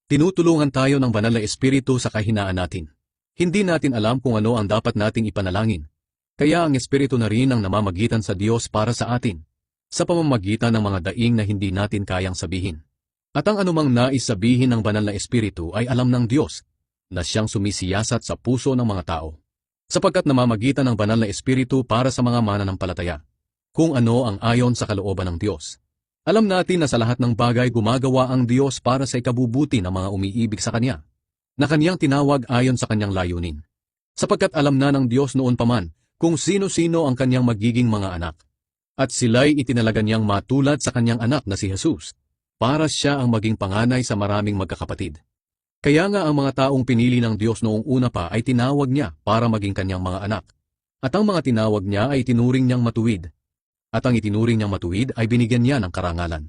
Tinutulungan tayo ng banal na Espiritu sa kahinaan natin. Hindi natin alam kung ano ang dapat nating ipanalangin. Kaya ang Espiritu na rin ang namamagitan sa Diyos para sa atin, sa pamamagitan ng mga daing na hindi natin kayang sabihin. At ang anumang nais sabihin ng banal na Espiritu ay alam ng Diyos, na siyang sumisiyasat sa puso ng mga tao. Sapagkat namamagitan ng banal na Espiritu para sa mga mananampalataya, kung ano ang ayon sa kalooban ng Diyos. Alam natin na sa lahat ng bagay gumagawa ang Diyos para sa ikabubuti ng mga umiibig sa Kanya, na Kanyang tinawag ayon sa Kanyang layunin. Sapagkat alam na ng Diyos noon pa man kung sino-sino ang Kanyang magiging mga anak. At sila'y itinalaga Niyang matulad sa Kanyang anak na si Jesus, para siya ang maging panganay sa maraming magkakapatid. Kaya nga ang mga taong pinili ng Diyos noong una pa ay tinawag Niya para maging Kanyang mga anak. At ang mga tinawag Niya ay itinuring Niyang matuwid. At ang itinuring Niyang matuwid ay binigyan Niya ng karangalan.